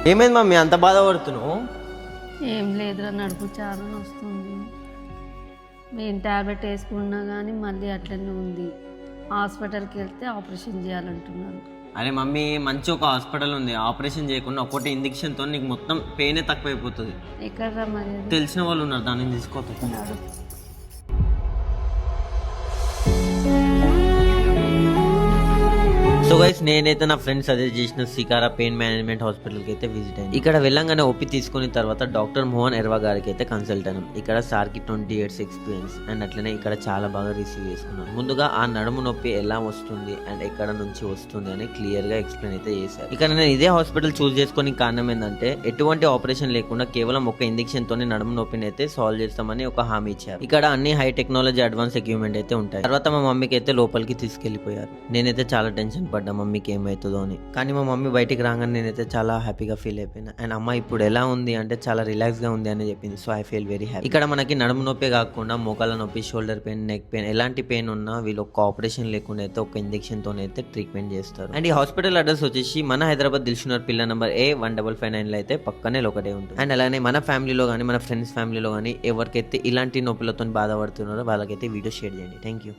ఏమైంది మమ్మీ అంత బాధపడుతున్నావు? ఏం లేదురా, నడుపు చాలా వస్తుంది. నేను ట్యాబ్లెట్ వేసుకున్నా కానీ మళ్ళీ అట్లనే ఉంది. హాస్పిటల్కి వెళ్తే ఆపరేషన్ చేయాలంటున్నారు. అరే మమ్మీ, మంచి ఒక హాస్పిటల్ ఉంది, ఆపరేషన్ చేయకుండా ఒకటి ఇంజక్షన్తో నీకు మొత్తం పెయిన్ తక్కువైపోతుంది. ఎక్కడరా మరి? తెలిసిన వాళ్ళు ఉన్నారు, దాన్ని తీసుకోవచ్చు. సో గైస్, నేనైతే నా ఫ్రెండ్స్ సజెస్ట్ చేసిన సికారా పెయిన్ మేనేజ్మెంట్ హాస్పిటల్కి అయితే విజిట్ అయింది. ఇక్కడ వెళ్ళంగానే ఓపి తీసుకున్న తర్వాత డాక్టర్ మోహన్ ఎర్వా గారికి అయితే కన్సల్ట్ అయినాం. ఇక్కడ సార్కి 20 years ఎక్స్పీరియన్స్ అండ్ అట్లనే ఇక్కడ చాలా బాగా రిసీవ్ చేసుకున్నాం. ముందుగా ఆ నడుము నొప్పి ఎలా వస్తుంది అండ్ ఎక్కడ నుంచి వస్తుంది అని క్లియర్ గా ఎక్స్ప్లెయిన్ అయితే చేశారు. ఇక్కడ నేను ఇదే హాస్పిటల్ చూస్ చేసుకునే కారణం ఏంటంటే ఎటువంటి ఆపరేషన్ లేకుండా కేవలం ఒక ఇంజెక్షన్ తోనే నడుము నొప్పిని అయితే సాల్వ్ చేస్తామని ఒక హామీ ఇచ్చారు. ఇక్కడ అన్ని హై టెక్నాలజీ అడ్వాన్స్ ఎక్విప్మెంట్ అయితే ఉంటాయి. తర్వాత మా మమ్మీకి అయితే లోపలికి తీసుకెళ్లిపోయారు. నేనైతే చాలా టెన్షన్ పడ్డా మమ్మీకి ఏమవుతుందో అని. కానీ మా మమ్మీ బయటికి రాగానే నేనైతే చాలా హ్యాపీగా ఫీల్ అయిపోయినా. అండ్ అమ్మ ఇప్పుడు ఎలా ఉంది అంటే చాలా రిలాక్స్ గా ఉంది అని చెప్పింది. So I feel very happy. ఇక్కడ మనకి నడుము నొప్పి కాకుండా మోకాల నొప్పి, షోల్డర్ పెయిన్, నెక్ పెయిన్, ఎలాంటి పెయిన్ ఉన్నా వీళ్ళు ఒక ఆపరేషన్ లేకుండా అయితే ఒక ఇంజెక్షన్ తోనైతే ట్రీట్మెంట్ చేస్తారు. అండ్ ఈ హాస్పిటల్ అడ్రస్ వచ్చేసి మన Hyderabad Dilsukhnagar pillar number A1559 లో అయితే పక్కనే ఒకటే ఉంటుంది. అండ్ అలానే మన ఫ్యామిలీలో కానీ మన ఫ్రెండ్స్ ఫ్యామిలీలో కానీ ఎవరికైతే ఇలాంటి నొప్పులతో బాధపడుతున్నారో వాళ్ళకైతే వీడియో షేర్ చేయండి. Thank you.